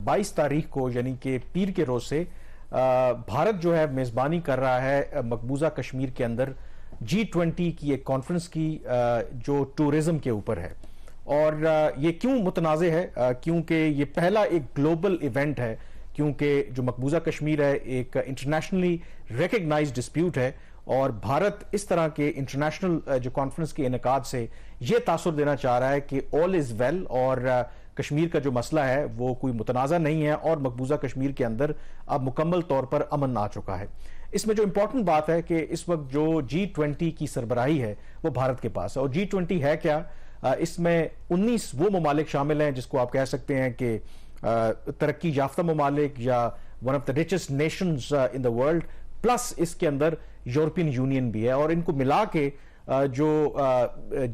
22 तारीख को यानी कि पीर के रोज से भारत जो है मेजबानी कर रहा है मकबूजा कश्मीर के अंदर G20 की एक कॉन्फ्रेंस की जो टूरिज्म के ऊपर है। और ये क्यों मुतनाज़े है? क्योंकि ये पहला एक ग्लोबल इवेंट है, क्योंकि जो मकबूजा कश्मीर है एक इंटरनेशनली रिकग्नाइज्ड डिस्प्यूट है और भारत इस तरह के इंटरनेशनल जो कॉन्फ्रेंस के इनेकाद से ये तासुर देना चाह रहा है कि ऑल इज वेल और कश्मीर का जो मसला है वो कोई मुतनाज़ा नहीं है और मकबूजा कश्मीर के अंदर अब मुकम्मल तौर पर अमन आ चुका है। इसमें जो इंपॉर्टेंट बात है कि इस वक्त जो G20 की सरबराही है वो भारत के पास है। और G20 है क्या? इसमें 19 वो ममालिक शामिल हैं जिसको आप कह सकते हैं कि तरक्की याफ्ता ममालिक या one of the richest Nations in the world, plus इसके अंदर यूरोपियन यूनियन भी है। और इनको मिला के जो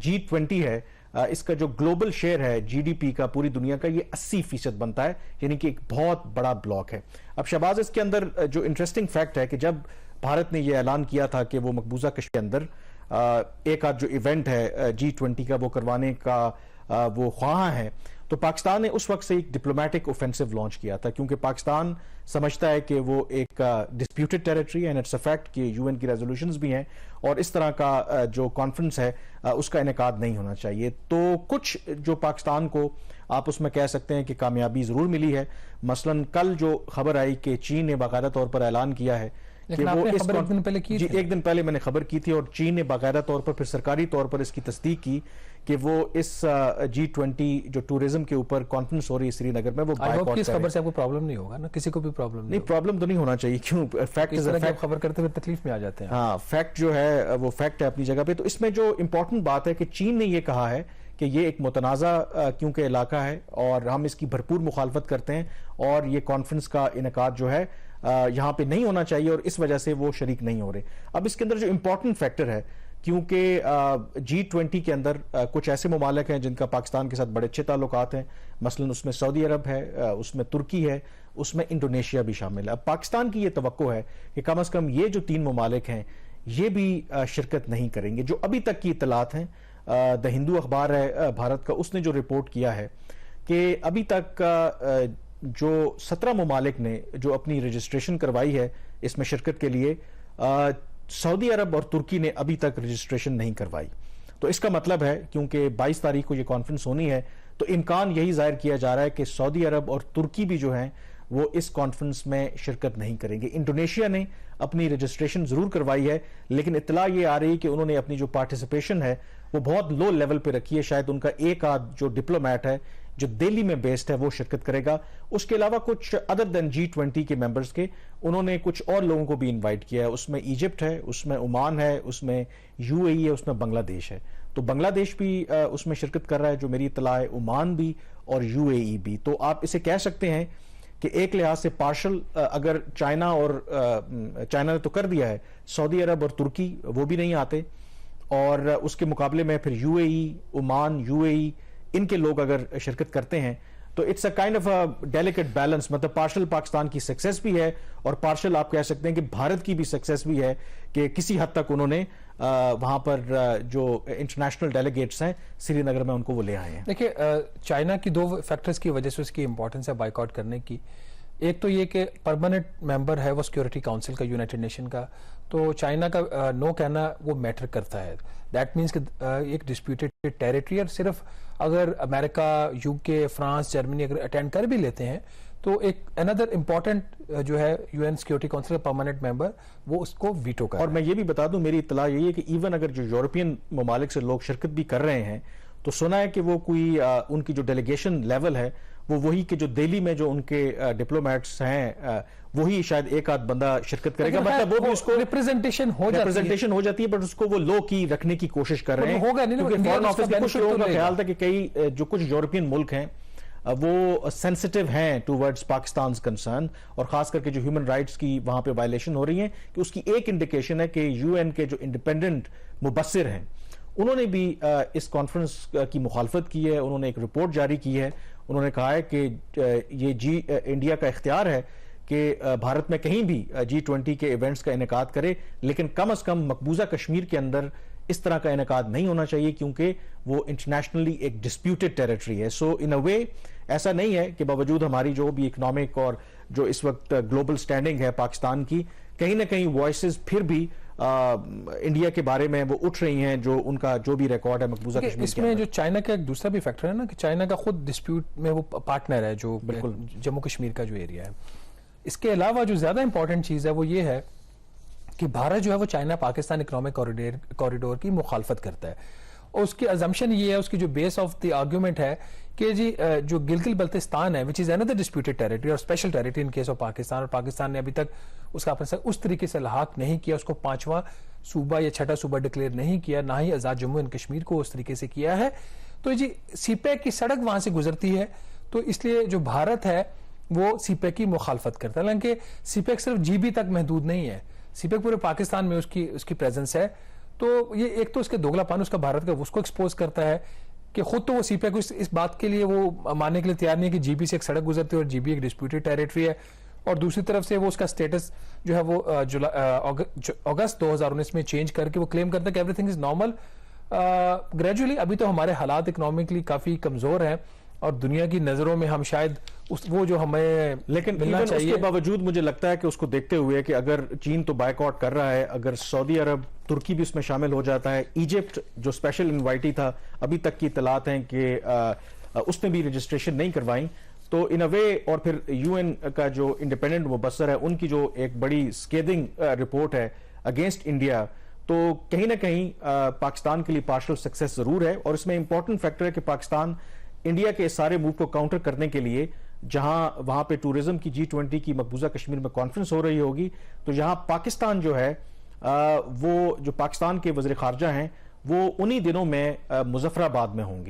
G20 है इसका जो ग्लोबल शेयर है GDP का पूरी दुनिया का ये 80% बनता है, यानी कि एक बहुत बड़ा ब्लॉक है। अब शहबाज, इसके अंदर जो इंटरेस्टिंग फैक्ट है कि जब भारत ने यह ऐलान किया था कि वो मकबूजा कश्मीर के अंदर एक आध जो इवेंट है G20 का वो करवाने का वो ख्वाह है, तो पाकिस्तान ने उस वक्त से एक डिप्लोमेटिक ऑफेंसिव लॉन्च किया था, क्योंकि पाकिस्तान समझता है कि वो एक डिस्प्यूटेड टेरिटरी है एंड इट्स अ फैक्ट कि यूएन की रेजोल्यूशंस भी हैं और इस तरह का जो कॉन्फ्रेंस है उसका इनेकाद नहीं होना चाहिए। तो कुछ जो पाकिस्तान को आप उसमें कह सकते हैं कि कामयाबी जरूर मिली है। मसलन कल जो खबर आई कि चीन ने बाकायदा तौर पर ऐलान किया है कि वो इस एक दिन पहले की थी। एक दिन पहले मैंने खबर की थी और चीन ने बाकायदा तौर पर फिर सरकारी तौर पर इसकी तस्दीक की कि वो इस G20 जो टूरिज्म के ऊपर कॉन्फ्रेंस हो रही है श्रीनगर में वो बायकॉट करें। इस खबर से आपको प्रॉब्लम नहीं होगा ना? किसी को भी प्रॉब्लम नहीं, प्रॉब्लम तो नहीं होना चाहिए। क्यों? Fact is a fact. खबर करते हुए तकलीफ में आ जाते हैं। हाँ, फैक्ट जो है वो फैक्ट है अपनी जगह पे। तो इसमें जो इंपॉर्टेंट बात है कि चीन ने ये कहा है कि ये एक मुतनाज़ा क्योंकि इलाका है और हम इसकी भरपूर मुखालफत करते हैं और ये कॉन्फ्रेंस का इनेकाद जो है यहाँ पे नहीं होना चाहिए और इस वजह से वो शरीक नहीं हो रहे। अब इसके अंदर जो इंपॉर्टेंट फैक्टर है, क्योंकि G20 के अंदर कुछ ऐसे ममालिक हैं जिनका पाकिस्तान के साथ बड़े अच्छे ताल्लुकात हैं, मसलन उसमें सऊदी अरब है, उसमें तुर्की है, उसमें इंडोनेशिया भी शामिल है। अब पाकिस्तान की ये तवक्को है कि कम अज कम ये जो 3 ममालिक हैं ये भी शिरकत नहीं करेंगे। जो अभी तक की इतलात हैं, द हिंदू अखबार है भारत का, उसने जो रिपोर्ट किया है कि अभी तक जो 17 ममालिक ने जो अपनी रजिस्ट्रेशन करवाई है इसमें शिरकत के लिए, सऊदी अरब और तुर्की ने अभी तक रजिस्ट्रेशन नहीं करवाई। तो इसका मतलब है क्योंकि 22 तारीख को ये कॉन्फ्रेंस होनी है तो इम्कान यही जाहिर किया जा रहा है कि सऊदी अरब और तुर्की भी जो हैं वो इस कॉन्फ्रेंस में शिरकत नहीं करेंगे। इंडोनेशिया ने अपनी रजिस्ट्रेशन जरूर करवाई है, लेकिन इत्तला ये आ रही है कि उन्होंने अपनी जो पार्टिसिपेशन है वो बहुत लो लेवल पे रखी है। शायद उनका एक आध जो डिप्लोमेट है जो दिल्ली में बेस्ड है वो शिरकत करेगा। उसके अलावा कुछ अदर देन G20 के मेंबर्स के उन्होंने कुछ और लोगों को भी इनवाइट किया है। उसमें इजिप्ट है, उसमें ओमान है, उसमें UAE है, उसमें बांग्लादेश है। तो बांग्लादेश भी उसमें शिरकत कर रहा है जो मेरी इत्तला है, ओमान भी और UAE भी। तो आप इसे कह सकते हैं कि एक लिहाज से पार्शल, अगर चाइना ने तो कर दिया है, सऊदी अरब और तुर्की वो भी नहीं आते और उसके मुकाबले में फिर UAE, ओमान, UAE इनके लोग अगर शिरकत करते हैं तो it's a kind of a delicate balance. मतलब पार्शल पाकिस्तान की सक्सेस भी है और पार्शल आप कह सकते हैं कि भारत की भी सक्सेस भी है कि किसी हद तक उन्होंने वहां पर जो इंटरनेशनल डेलीगेट्स हैं श्रीनगर में उनको वो ले आए हैं। देखिए, चाइना की 2 फैक्टर्स की वजह से उसकी इंपॉर्टेंस है बाइकआउट करने की। एक तो ये कि परमानेंट मेंबर है वो सिक्योरिटी काउंसिल का, यूनाइटेड नेशन का, तो चाइना का नो कहना वो मैटर करता है। दैट मीन्स कि एक डिस्प्यूटेड टेरिटरी, और सिर्फ अगर अमेरिका, UK, फ्रांस, जर्मनी अगर अटेंड कर भी लेते हैं तो एक अनदर इंपॉर्टेंट जो है UN सिक्योरिटी काउंसिल का परमानेंट मेंबर वो उसको वीटो कर। और मैं ये भी बता दूं, मेरी इत्तला यही है कि इवन अगर जो यूरोपियन ममालिक से लोग शिरकत भी कर रहे हैं तो सुना है कि वो कोई उनकी जो डेलीगेशन लेवल है वो वही कि जो दिल्ली में जो उनके डिप्लोमेट्स हैं वही शायद एक आध बंदा शिरकत करेगा। मतलब वो भी उसको रिप्रेजेंटेशन हो जाती है बट उसको वो लो की रखने की कोशिश कर रहे हैं। होगा नहीं, क्योंकि फॉरेन ऑफिस के कुछ लोगों का ख्याल था कि कई जो कुछ यूरोपियन मुल्क हैं वो सेंसिटिव हैं टूवर्ड्स पाकिस्तान कंसर्न और खास करके जो ह्यूमन राइट्स की वहां पे वायलेशन हो रही है, कि उसकी एक इंडिकेशन है कि UN के जो इंडिपेंडेंट मुबस्सिर हैं उन्होंने भी इस कॉन्फ्रेंस की मुखालफत की है। उन्होंने एक रिपोर्ट जारी की है। उन्होंने कहा है कि ये इंडिया का इख्तियार है कि भारत में कहीं भी G20 के इवेंट्स का इनेकाद करे, लेकिन कम अज कम मकबूजा कश्मीर के अंदर इस तरह का इनेकाद नहीं होना चाहिए क्योंकि वो इंटरनेशनली एक डिस्प्यूटेड टेरिटरी है। सो इन अ वे ایسا نہیں ہے کہ باوجود ہماری جو بھی اکنامک اور جو اس وقت گلوبل سٹینڈنگ ہے پاکستان کی، کہیں نہ کہیں وائسز پھر بھی انڈیا کے بارے میں وہ اٹھ رہی ہیں، جو ان کا جو بھی ریکارڈ ہے مقبوضہ کشمیر اس میں جو چائنا کا ایک دوسرا بھی فیکٹر ہے نا کہ چائنا کا خود ڈسپیوٹ میں وہ پارٹنر ہے جو بالکل جموں کشمیر کا جو ایریا ہے. اس کے علاوہ جو زیادہ امپورٹنٹ چیز ہے وہ یہ ہے کہ بھارت جو ہے وہ چائنا پاکستان اکنامک کوریڈور کی مخالفت کرتا ہے، اور اس کی ازمپشن یہ ہے، اس کی جو بیس آف دی آرگیومنٹ ہے کہ جی جو گلگت بلتستان ہے وچ از another disputed territory اور special territory in case of Pakistan, اور پاکستان نے ابھی تک اس کا اپنے اس طریقے سے لحاق نہیں کیا، اس کو 5واں صوبہ یا 6واں صوبہ ڈکلیئر نہیں کیا، نہ ہی آزاد جموں اینڈ کشمیر کو اس طریقے سے کیا ہے. تو جی سی پیک کی سڑک وہاں سے گزرتی ہے، تو اس لیے جو بھارت ہے وہ سی پیک کی مخالفت کرتا ہے. حالانکہ سی پیک صرف جی بی تک محدود نہیں ہے، سی پیک پورے پاکستان میں اس کی پریزنس ہے. تو یہ ایک تو اس کے دوگلا پان اس کا بھارت کا اس کو ایکسپوز کرتا ہے کہ خود تو وہ سی پیک اس بات کے لیے وہ ماننے کے لیے تیار نہیں ہے کہ جی بی سے ایک سڑک گزرتی ہے اور جی بی ایک ڈسپیوٹڈ ٹیریٹری ہے، اور دوسری طرف سے وہ اس کا سٹیٹس جو ہے وہ اگست 2019 میں چینج کر کے وہ کلیم کرتا ہے کہ every thing is normal. Gradually ابھی تو ہمارے حالات اکنامکلی کافی کمزور ہیں اور دنیا کی نظروں میں ہم شاید وہ جو ہمیں لیکن اس کے باوجود مجھے لگتا ہے کہ اس کو دیکھتے ہوئے کہ اگر چین تو بائیکاٹ کر رہا ہے، اگر سعودی عرب ترکی بھی اس میں شامل ہو جاتا ہے، ایجپٹ جو اسپیشل انوائٹی تھا ابھی تک کی اطلاعات ہیں کہ اس نے بھی رجسٹریشن نہیں کروائیں، تو ان اے وے اور پھر یو این کا جو انڈیپینڈنٹ مبصر ہے ان کی جو ایک بڑی سکیدنگ رپورٹ ہے اگینسٹ انڈیا، تو کہیں نہ کہیں پاکستان کے لیے پارشل سکسیس ضرور ہے. اور اس میں امپورٹنٹ فیکٹر ہے کہ پاکستان انڈیا کے سارے موو کو کاؤنٹر کرنے کے لیے جہاں وہاں پہ ٹورزم کی G20 کی مقبوضہ کشمیر میں کانفرنس ہو رہی ہوگی، تو یہاں پاکستان جو ہے وہ جو پاکستان کے وزیر خارجہ ہیں وہ انہی دنوں میں مظفر آباد میں ہوں گے.